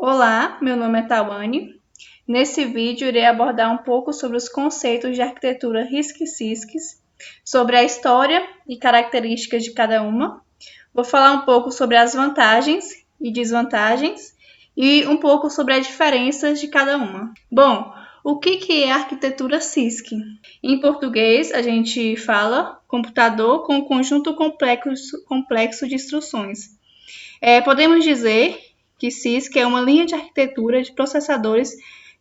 Olá, meu nome é Tawane. Nesse vídeo irei abordar um pouco sobre os conceitos de arquitetura RISC-CISC, sobre a história e características de cada uma. Vou falar um pouco sobre as vantagens e desvantagens e um pouco sobre as diferenças de cada uma. Bom, o que é arquitetura CISC? Em português, a gente fala computador com um conjunto complexo de instruções. Podemos dizer que CISC é uma linha de arquitetura de processadores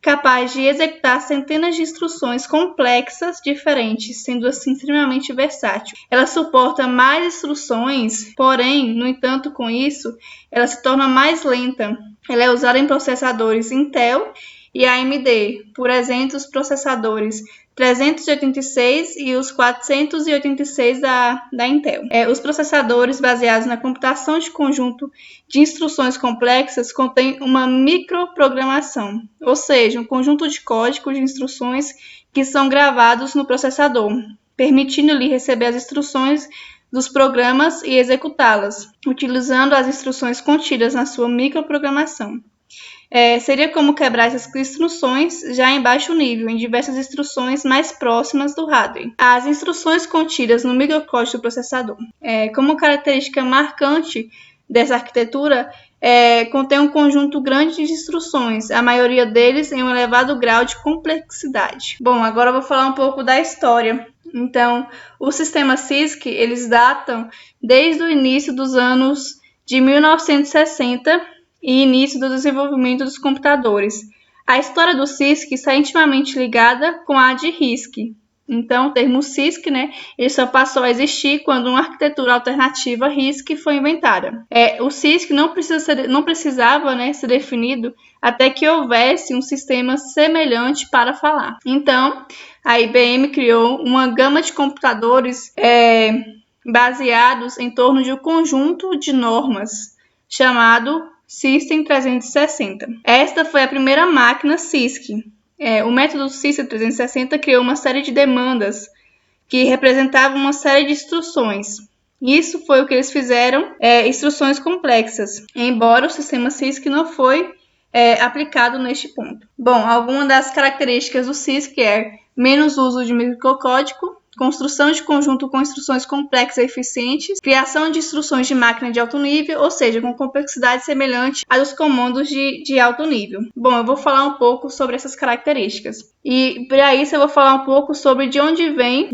capaz de executar centenas de instruções complexas diferentes, sendo assim extremamente versátil. Ela suporta mais instruções, porém, no entanto, com isso, ela se torna mais lenta. Ela é usada em processadores Intel e AMD, por exemplo, os processadores 386 e os 486 da Intel. Os processadores baseados na computação de conjunto de instruções complexas contêm uma microprogramação, ou seja, um conjunto de códigos de instruções que são gravados no processador, permitindo-lhe receber as instruções dos programas e executá-las, utilizando as instruções contidas na sua microprogramação. Seria como quebrar essas instruções já em baixo nível, em diversas instruções mais próximas do hardware. As instruções contidas no microcódigo do processador. Como característica marcante dessa arquitetura, contém um conjunto grande de instruções, a maioria deles em um elevado grau de complexidade. Bom, agora eu vou falar um pouco da história. Então, os sistemas CISC, eles datam desde o início dos anos de 1960 e início do desenvolvimento dos computadores. A história do CISC está intimamente ligada com a de RISC. Então, o termo CISC, ele só passou a existir quando uma arquitetura alternativa RISC foi inventada. O CISC não precisava ser definido até que houvesse um sistema semelhante para falar. Então, a IBM criou uma gama de computadores baseados em torno de um conjunto de normas chamado System 360. Esta foi a primeira máquina CISC. O método System 360 criou uma série de demandas que representavam uma série de instruções. Isso foi o que eles fizeram, instruções complexas, embora o sistema CISC não foi aplicado neste ponto. Bom, algumas das características do CISC menos uso de microcódigo, construção de conjunto com instruções complexas e eficientes, criação de instruções de máquina de alto nível, ou seja, com complexidade semelhante à dos comandos de alto nível. Bom, eu vou falar um pouco sobre essas características. E para isso eu vou falar um pouco sobre de onde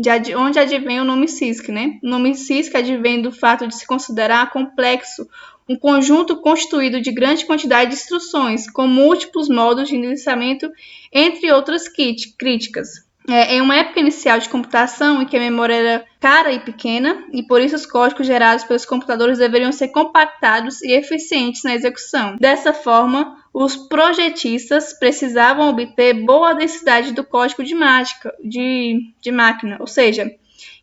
advém o nome CISC, O nome CISC advém do fato de se considerar complexo um conjunto constituído de grande quantidade de instruções, com múltiplos modos de iniciamento, entre outras críticas. Em uma época inicial de computação em que a memória era cara e pequena, e por isso os códigos gerados pelos computadores deveriam ser compactados e eficientes na execução. Dessa forma, os projetistas precisavam obter boa densidade do código de máquina, ou seja,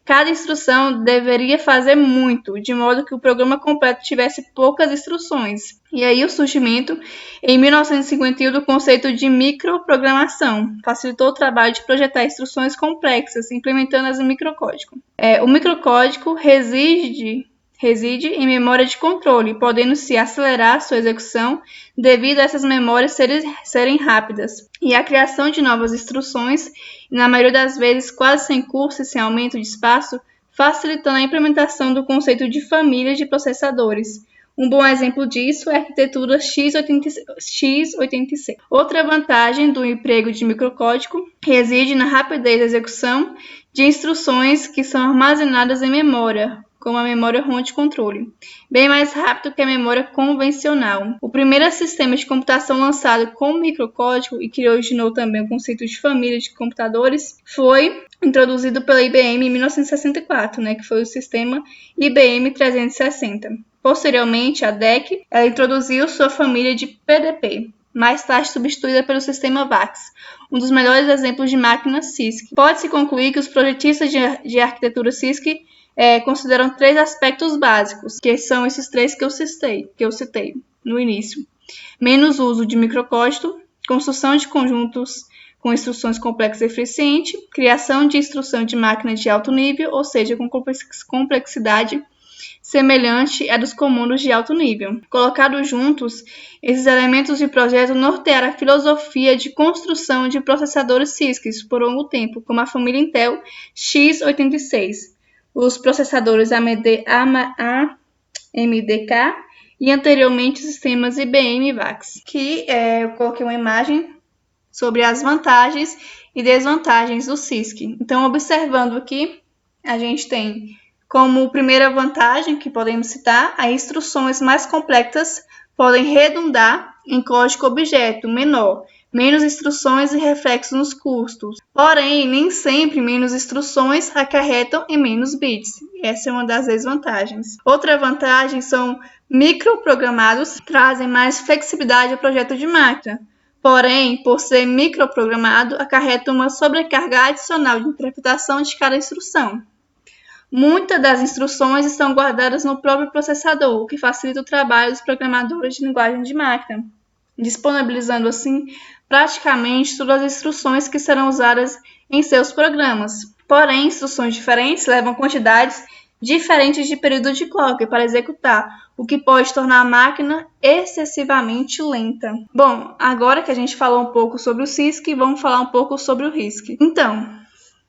cada instrução deveria fazer muito, de modo que o programa completo tivesse poucas instruções. E aí o surgimento, em 1951, do conceito de microprogramação facilitou o trabalho de projetar instruções complexas, implementando-as em microcódigo. O microcódigo reside em memória de controle, podendo-se acelerar sua execução devido a essas memórias serem rápidas, e a criação de novas instruções, na maioria das vezes quase sem custo e sem aumento de espaço, facilitando a implementação do conceito de famílias de processadores. Um bom exemplo disso é a arquitetura x86. Outra vantagem do emprego de microcódigo reside na rapidez da execução de instruções que são armazenadas em memória, como a memória ROM de controle, bem mais rápido que a memória convencional. O primeiro sistema de computação lançado com microcódigo e que originou também o conceito de família de computadores foi introduzido pela IBM em 1964, que foi o sistema IBM 360. Posteriormente, a DEC introduziu sua família de PDP, mais tarde substituída pelo sistema VAX, um dos melhores exemplos de máquina CISC. Pode-se concluir que os projetistas de arquitetura CISC consideram três aspectos básicos, que são esses três que eu citei no início. Menos uso de microcódigo, construção de conjuntos com instruções complexas e eficientes, criação de instrução de máquina de alto nível, ou seja, com complexidade semelhante à dos comandos de alto nível. Colocados juntos, esses elementos de projeto nortearam a filosofia de construção de processadores CISC por longo tempo, como a família Intel x86, os processadores AMD MDK e anteriormente sistemas IBM VAX, eu coloquei uma imagem sobre as vantagens e desvantagens do CISC. Então, observando aqui, a gente tem como primeira vantagem que podemos citar, as instruções mais complexas podem redundar em código objeto menor, menos instruções e reflexos nos custos. Porém, nem sempre menos instruções acarretam em menos bits. Essa é uma das desvantagens. Outra vantagem são microprogramados, trazem mais flexibilidade ao projeto de máquina. Porém, por ser microprogramado, acarreta uma sobrecarga adicional de interpretação de cada instrução. Muitas das instruções estão guardadas no próprio processador, o que facilita o trabalho dos programadores de linguagem de máquina, disponibilizando assim praticamente todas as instruções que serão usadas em seus programas. Porém, instruções diferentes levam quantidades diferentes de período de clock para executar, o que pode tornar a máquina excessivamente lenta. Bom, agora que a gente falou um pouco sobre o CISC, vamos falar um pouco sobre o RISC. Então,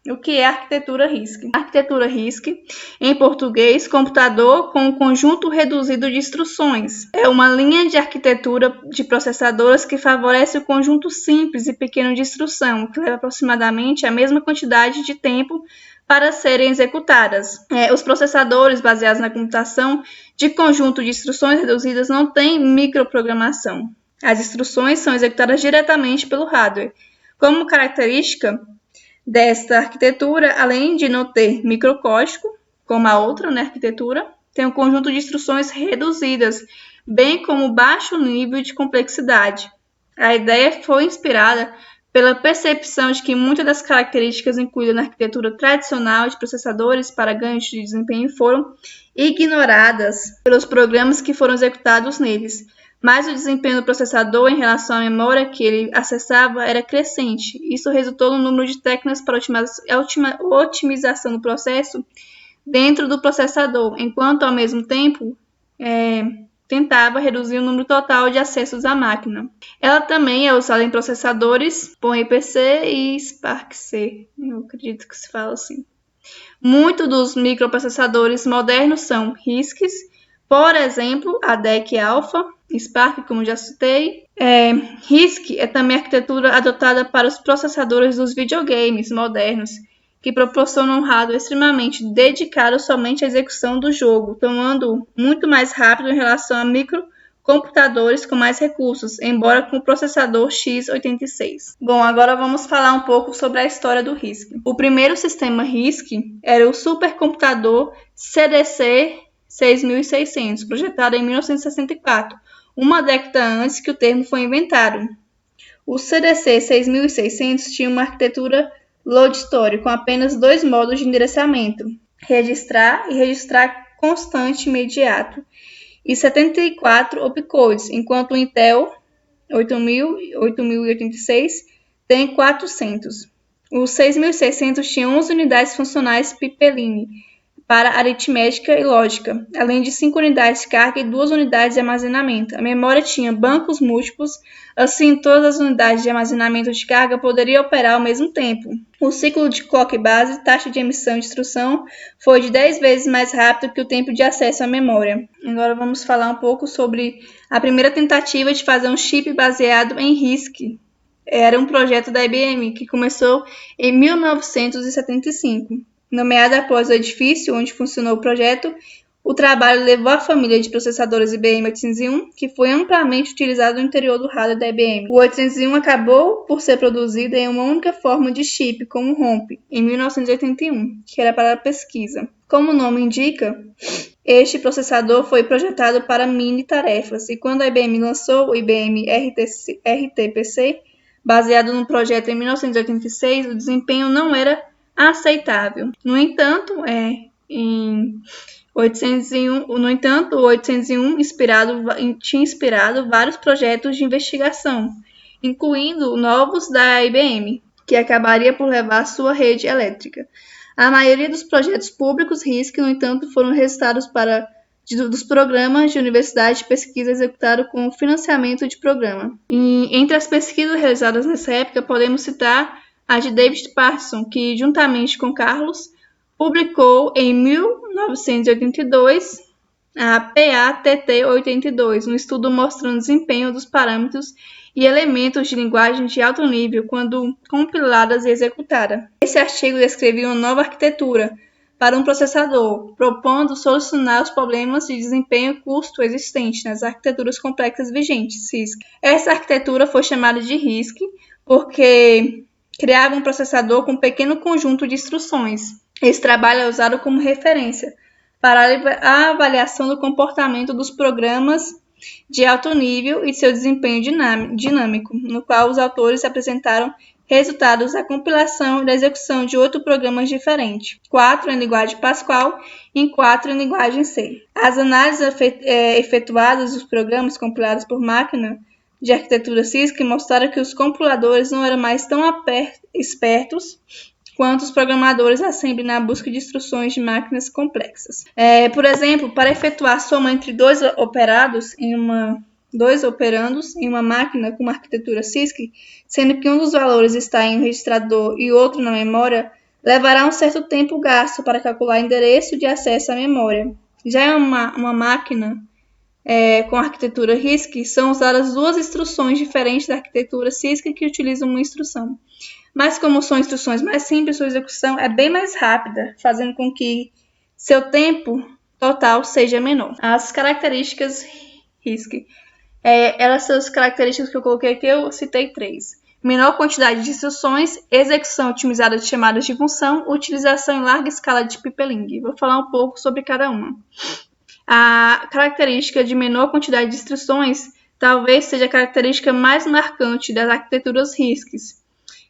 o que é a arquitetura RISC? A arquitetura RISC, em português, computador com um conjunto reduzido de instruções. É uma linha de arquitetura de processadores que favorece o conjunto simples e pequeno de instrução, que leva aproximadamente a mesma quantidade de tempo para serem executadas. Os processadores baseados na computação de conjunto de instruções reduzidas não têm microprogramação. As instruções são executadas diretamente pelo hardware. Como característica desta arquitetura, além de não ter microcódigo, como a outra arquitetura, tem um conjunto de instruções reduzidas, bem como baixo nível de complexidade. A ideia foi inspirada pela percepção de que muitas das características incluídas na arquitetura tradicional de processadores para ganhos de desempenho foram ignoradas pelos programas que foram executados neles, mas o desempenho do processador em relação à memória que ele acessava era crescente. Isso resultou no número de técnicas para otimização do processo dentro do processador, enquanto ao mesmo tempo tentava reduzir o número total de acessos à máquina. Ela também é usada em processadores PoE-PC e SPARC-C, eu acredito que se fala assim. Muitos dos microprocessadores modernos são RISCs, por exemplo, a DEC Alpha, SPARC, como já citei. RISC é também a arquitetura adotada para os processadores dos videogames modernos, que proporcionam um hardware extremamente dedicado somente à execução do jogo, tornando muito mais rápido em relação a microcomputadores com mais recursos, embora com o processador x86. Bom, agora vamos falar um pouco sobre a história do RISC. O primeiro sistema RISC era o supercomputador CDC 6600, projetado em 1964, uma década antes que o termo foi inventado. O CDC 6600 tinha uma arquitetura load store com apenas 2 modos de endereçamento, registrar e registrar constante imediato, e 74 opcodes, enquanto o Intel 8086 tem 400. O 6600 tinha 11 unidades funcionais pipeline para aritmética e lógica, além de 5 unidades de carga e 2 unidades de armazenamento. A memória tinha bancos múltiplos, assim todas as unidades de armazenamento de carga poderiam operar ao mesmo tempo. O ciclo de clock base, taxa de emissão de instrução, foi de 10 vezes mais rápido que o tempo de acesso à memória. Agora vamos falar um pouco sobre a primeira tentativa de fazer um chip baseado em RISC. Era um projeto da IBM que começou em 1975. Nomeada após o edifício onde funcionou o projeto, o trabalho levou a família de processadores IBM 801, que foi amplamente utilizado no interior do hardware da IBM. O 801 acabou por ser produzido em uma única forma de chip, como ROMP, em 1981, que era para pesquisa. Como o nome indica, este processador foi projetado para mini-tarefas, e quando a IBM lançou o IBM RTPC, baseado no projeto em 1986, o desempenho não era aceitável. No entanto, o 801 tinha inspirado vários projetos de investigação, incluindo novos da IBM, que acabaria por levar sua rede elétrica. A maioria dos projetos públicos RISC, no entanto, foram resultados para dos programas de universidade de pesquisa executados com financiamento de programa. E entre as pesquisas realizadas nessa época, podemos citar a de David Paterson, que, juntamente com Carlos, publicou em 1982 a PATT-82, um estudo mostrando o desempenho dos parâmetros e elementos de linguagem de alto nível quando compiladas e executadas. Esse artigo descrevia uma nova arquitetura para um processador, propondo solucionar os problemas de desempenho e custo existentes nas arquiteturas complexas vigentes, RISC. Essa arquitetura foi chamada de RISC porque criava um processador com um pequeno conjunto de instruções. Esse trabalho é usado como referência para a avaliação do comportamento dos programas de alto nível e seu desempenho dinâmico, no qual os autores apresentaram resultados da compilação e da execução de 8 programas diferentes, 4 em linguagem Pascal e 4 em linguagem C. As análises efetuadas dos programas compilados por máquina de arquitetura RISC mostraram que os compiladores não eram mais tão espertos quanto os programadores assembly na busca de instruções de máquinas complexas. Por exemplo, para efetuar a soma entre dois operandos em uma máquina com uma arquitetura RISC, sendo que um dos valores está em um registrador e outro na memória, levará um certo tempo gasto para calcular o endereço de acesso à memória. Já em uma máquina com arquitetura RISC, são usadas 2 instruções diferentes da arquitetura RISC que utilizam uma instrução. Mas como são instruções mais simples, sua execução é bem mais rápida, fazendo com que seu tempo total seja menor. As características RISC. Elas são as características que eu coloquei aqui, eu citei 3. Menor quantidade de instruções, execução otimizada de chamadas de função, utilização em larga escala de pipeline. Vou falar um pouco sobre cada uma. A característica de menor quantidade de instruções talvez seja a característica mais marcante das arquiteturas RISC.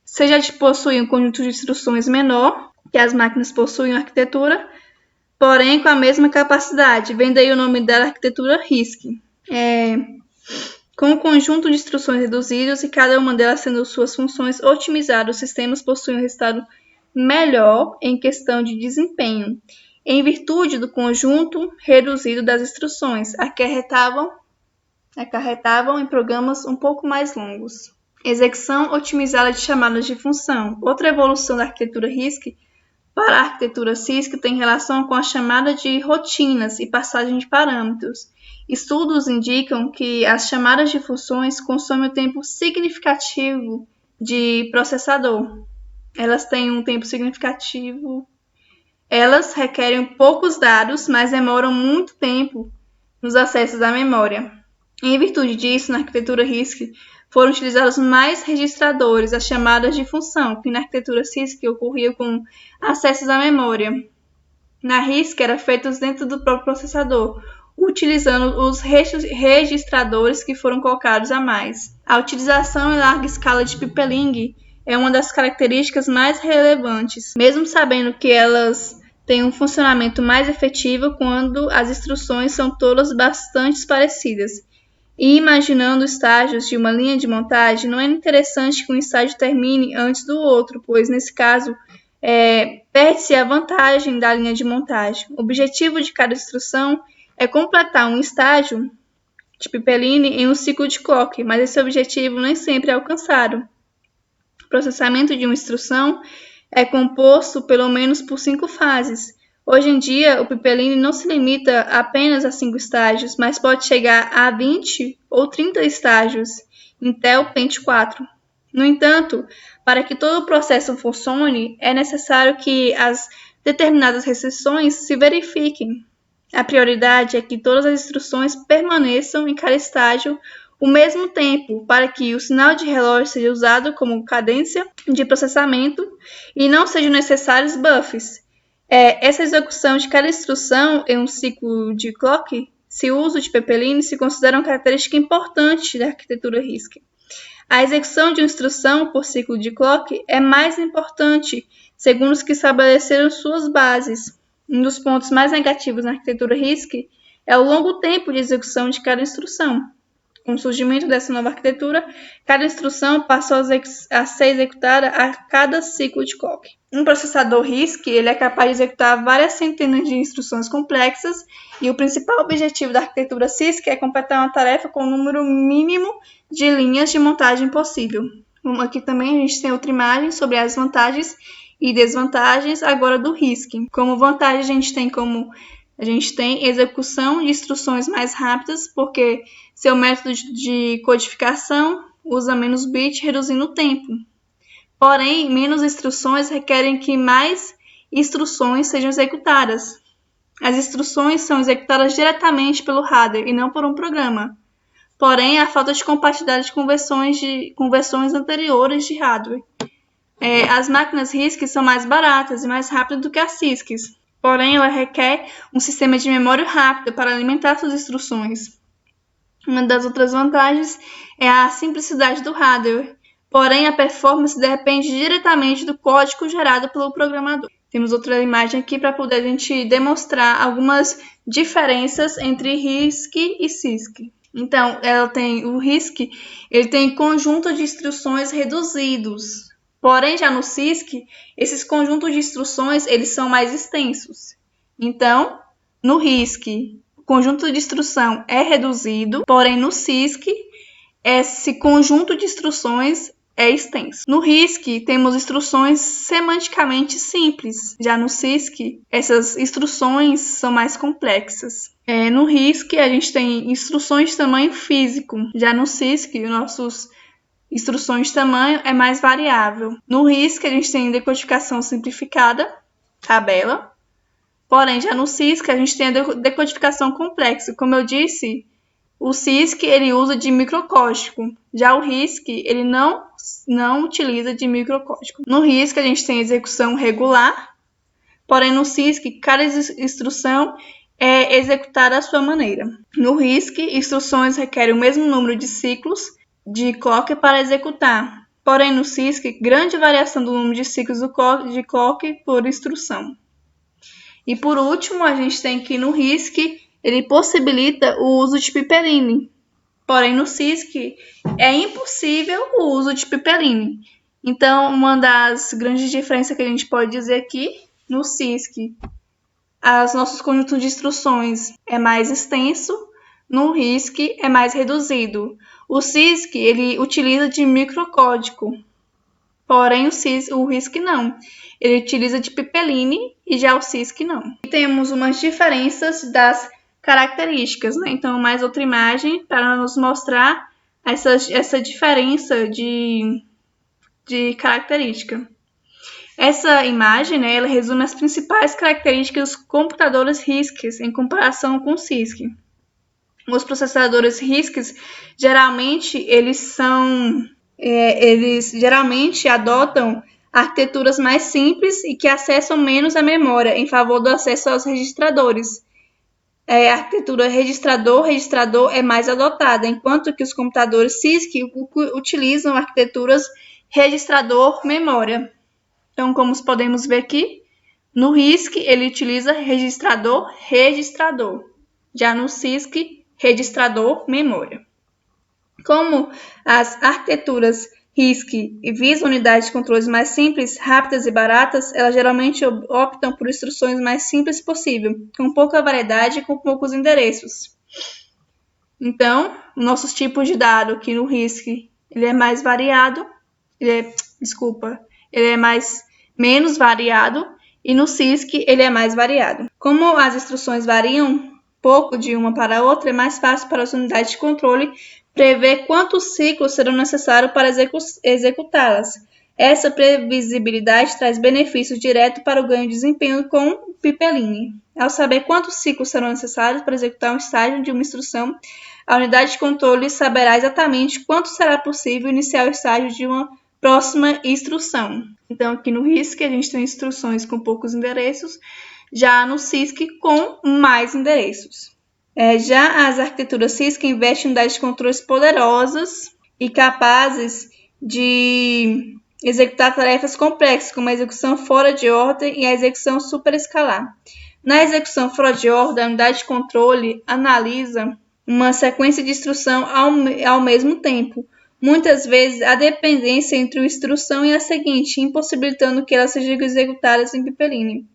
Seja de possuir um conjunto de instruções menor, que as máquinas possuem uma arquitetura, porém com a mesma capacidade. Vem daí o nome da arquitetura RISC. Com um conjunto de instruções reduzidas e cada uma delas tendo suas funções otimizadas, os sistemas possuem um resultado melhor em questão de desempenho, em virtude do conjunto reduzido das instruções, acarretavam em programas um pouco mais longos. Execução otimizada de chamadas de função. Outra evolução da arquitetura RISC para a arquitetura CISC tem relação com a chamada de rotinas e passagem de parâmetros. Estudos indicam que as chamadas de funções consomem um tempo significativo de processador. Elas têm um tempo significativo. Elas requerem poucos dados, mas demoram muito tempo nos acessos à memória. Em virtude disso, na arquitetura RISC, foram utilizados mais registradores, as chamadas de função, que na arquitetura CISC ocorriam com acessos à memória. Na RISC, eram feitos dentro do próprio processador, utilizando os registradores que foram colocados a mais. A utilização em larga escala de pipeline é uma das características mais relevantes, mesmo sabendo que elas têm um funcionamento mais efetivo quando as instruções são todas bastante parecidas. E imaginando estágios de uma linha de montagem, não é interessante que um estágio termine antes do outro, pois nesse caso perde-se a vantagem da linha de montagem. O objetivo de cada instrução é completar um estágio de pipeline em um ciclo de clock, mas esse objetivo nem sempre é alcançado. O processamento de uma instrução é composto pelo menos por 5 fases. Hoje em dia, o pipeline não se limita apenas a 5 estágios, mas pode chegar a 20 ou 30 estágios, Intel Pentium 4. No entanto, para que todo o processo funcione, é necessário que as determinadas restrições se verifiquem. A prioridade é que todas as instruções permaneçam em cada estágio o mesmo tempo, para que o sinal de relógio seja usado como cadência de processamento e não sejam necessários buffers. Essa execução de cada instrução em um ciclo de clock, se o uso de pipeline se considera uma característica importante da arquitetura RISC. A execução de uma instrução por ciclo de clock é mais importante, segundo os que estabeleceram suas bases. Um dos pontos mais negativos na arquitetura RISC é o longo tempo de execução de cada instrução. Com o surgimento dessa nova arquitetura, cada instrução passou a ser executada a cada ciclo de clock. Um processador RISC ele é capaz de executar várias centenas de instruções complexas e o principal objetivo da arquitetura CISC é completar uma tarefa com o número mínimo de linhas de montagem possível. Aqui também a gente tem outra imagem sobre as vantagens e desvantagens agora do RISC. Como vantagem a gente tem execução de instruções mais rápidas, porque seu método de codificação usa menos bits, reduzindo o tempo. Porém, menos instruções requerem que mais instruções sejam executadas. As instruções são executadas diretamente pelo hardware e não por um programa. Porém, há falta de compatibilidade com versões anteriores de hardware. As máquinas RISC são mais baratas e mais rápidas do que as CISCs. Porém, ela requer um sistema de memória rápido para alimentar suas instruções. Uma das outras vantagens é a simplicidade do hardware. Porém, a performance depende diretamente do código gerado pelo programador. Temos outra imagem aqui para poder a gente demonstrar algumas diferenças entre RISC e CISC. Então, o RISC ele tem conjunto de instruções reduzidos. Porém, já no CISC, esses conjuntos de instruções eles são mais extensos. Então, no RISC, o conjunto de instrução é reduzido, porém no CISC, esse conjunto de instruções é extenso. No RISC, temos instruções semanticamente simples. Já no CISC, essas instruções são mais complexas. No RISC, a gente tem instruções de tamanho físico. Já no CISC, nossas instruções de tamanho é mais variável. No RISC, a gente tem decodificação simplificada, tabela. Porém, já no CISC, a gente tem a decodificação complexa. Como eu disse, o CISC ele usa de microcódigo. Já o RISC ele não utiliza de microcódigo. No RISC, a gente tem execução regular. Porém, no CISC, cada instrução é executada à sua maneira. No RISC, instruções requerem o mesmo número de ciclos de clock para executar. Porém, no CISC, grande variação do número de ciclos de clock por instrução. E por último, a gente tem que no RISC, ele possibilita o uso de pipeline. Porém, no CISC, é impossível o uso de pipeline. Então, uma das grandes diferenças que a gente pode dizer aqui, no CISC, os nossos conjuntos de instruções é mais extenso, no RISC é mais reduzido. O CISC ele utiliza de microcódigo, porém o RISC não. Ele utiliza de pipeline e já o CISC não. E temos umas diferenças das características, né? Então, mais outra imagem para nos mostrar essa diferença de característica. Essa imagem, né, ela resume as principais características dos computadores RISC em comparação com o CISC. Os processadores RISC geralmente eles geralmente adotam arquiteturas mais simples e que acessam menos a memória em favor do acesso aos registradores. A arquitetura registrador é mais adotada, enquanto que os computadores CISC utilizam arquiteturas registrador-memória. Então, como podemos ver aqui, no RISC ele utiliza registrador. Já no CISC, registrador-memória. Como as arquiteturas RISC visam unidades de controles mais simples, rápidas e baratas, elas geralmente optam por instruções mais simples possível, com pouca variedade e com poucos endereços. Então, nossos tipos de dado aqui no RISC, ele é mais variado, ele é menos variado, e no CISC ele é mais variado. Como as instruções variam pouco de uma para a outra, é mais fácil para as unidades de controle prever quantos ciclos serão necessários para executá-las. Essa previsibilidade traz benefícios diretos para o ganho de desempenho com o pipeline. Ao saber quantos ciclos serão necessários para executar um estágio de uma instrução, a unidade de controle saberá exatamente quanto será possível iniciar o estágio de uma próxima instrução. Então, aqui no RISC, a gente tem instruções com poucos endereços, já no CISC, com mais endereços. Já as arquiteturas CISC investem em unidades de controles poderosas e capazes de executar tarefas complexas, como a execução fora de ordem e a execução superescalar. Na execução fora de ordem, a unidade de controle analisa uma sequência de instrução ao mesmo tempo. Muitas vezes, há dependência entre a instrução e a seguinte, impossibilitando que elas sejam executadas em pipeline.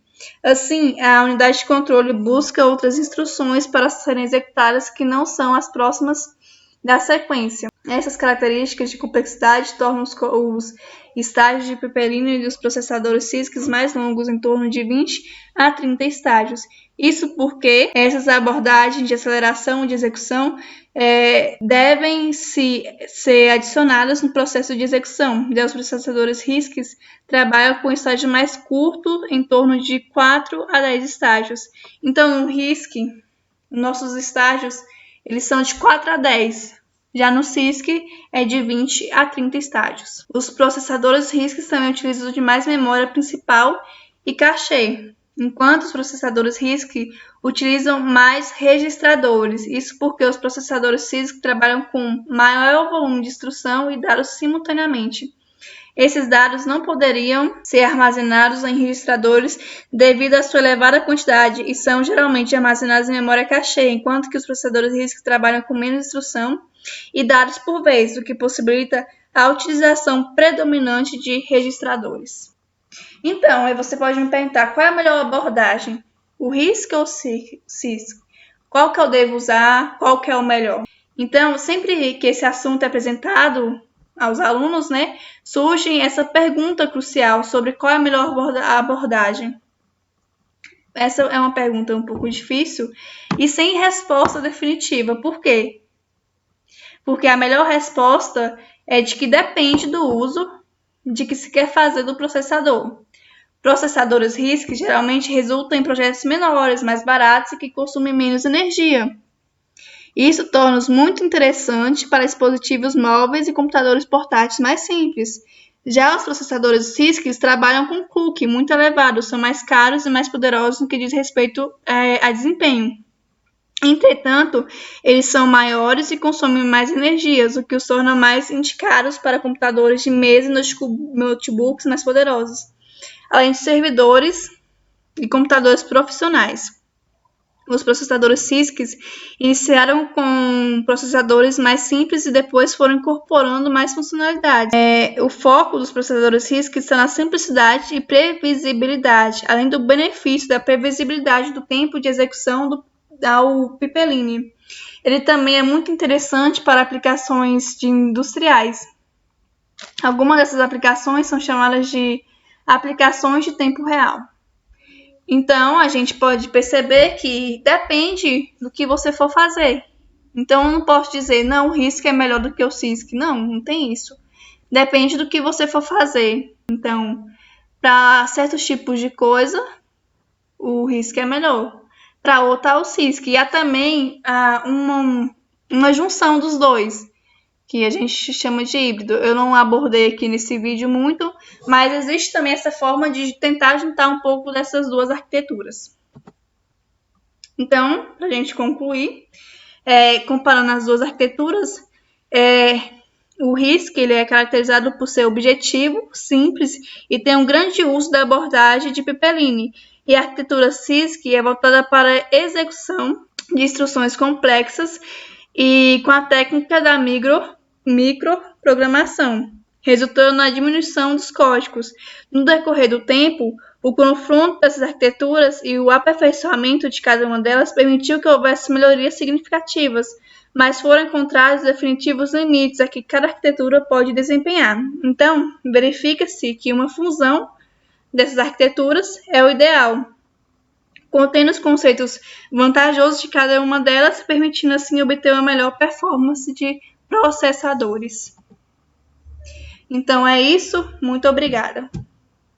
Assim, a unidade de controle busca outras instruções para serem executadas que não são as próximas da sequência. Essas características de complexidade tornam os estágios de pipeline e dos processadores CISC mais longos, em torno de 20 a 30 estágios. Isso porque essas abordagens de aceleração e de execução devem ser adicionadas no processo de execução. Os processadores RISC trabalham com estágio mais curto, em torno de 4 a 10 estágios. Então, no RISC, nossos estágios eles são de 4 a 10. Já no CISC é de 20 a 30 estágios. Os processadores RISC também utilizam de mais memória principal e cache, enquanto os processadores RISC utilizam mais registradores. Isso porque os processadores CISC trabalham com maior volume de instrução e dados simultaneamente. Esses dados não poderiam ser armazenados em registradores devido à sua elevada quantidade e são geralmente armazenados em memória cache, enquanto que os processadores RISC trabalham com menos instrução e dados por vez, o que possibilita a utilização predominante de registradores. Então, aí você pode me perguntar qual é a melhor abordagem, o RISC ou o CISC? Qual que eu devo usar? Qual que é o melhor? Então, sempre que esse assunto é apresentado aos alunos, surge essa pergunta crucial sobre qual é a melhor abordagem. Essa é uma pergunta um pouco difícil e sem resposta definitiva. Por quê? Porque a melhor resposta é de que depende do uso de que se quer fazer do processador. Processadores RISC geralmente resultam em projetos menores, mais baratos e que consumem menos energia. Isso torna-os muito interessantes para dispositivos móveis e computadores portáteis mais simples. Já os processadores CISC trabalham com clock muito elevado, são mais caros e mais poderosos no que diz respeito a desempenho. Entretanto, eles são maiores e consomem mais energias, o que os torna mais indicados para computadores de mesa e notebooks mais poderosos, além de servidores e computadores profissionais. Os processadores CISC iniciaram com processadores mais simples e depois foram incorporando mais funcionalidades. O foco dos processadores RISC está na simplicidade e previsibilidade, além do benefício da previsibilidade do tempo de execução ao pipeline. Ele também é muito interessante para aplicações industriais. Algumas dessas aplicações são chamadas de aplicações de tempo real. Então, a gente pode perceber que depende do que você for fazer. Então, eu não posso dizer, não, o RISC é melhor do que o CISC. Não, não tem isso. Depende do que você for fazer. Então, para certos tipos de coisa, o RISC é melhor. Para outra, o CISC. E há também uma junção dos dois, que a gente chama de híbrido. Eu não abordei aqui nesse vídeo muito, mas existe também essa forma de tentar juntar um pouco dessas duas arquiteturas. Então, para a gente concluir, comparando as duas arquiteturas, o RISC ele é caracterizado por ser objetivo, simples e tem um grande uso da abordagem de pipeline. E a arquitetura CISC é voltada para a execução de instruções complexas e com a técnica da microprogramação, resultando na diminuição dos códigos. No decorrer do tempo, o confronto dessas arquiteturas e o aperfeiçoamento de cada uma delas permitiu que houvesse melhorias significativas, mas foram encontrados definitivos limites a que cada arquitetura pode desempenhar. Então, verifica-se que uma fusão dessas arquiteturas é o ideal, contendo os conceitos vantajosos de cada uma delas, permitindo assim obter uma melhor performance de processadores. Então é isso, muito obrigada.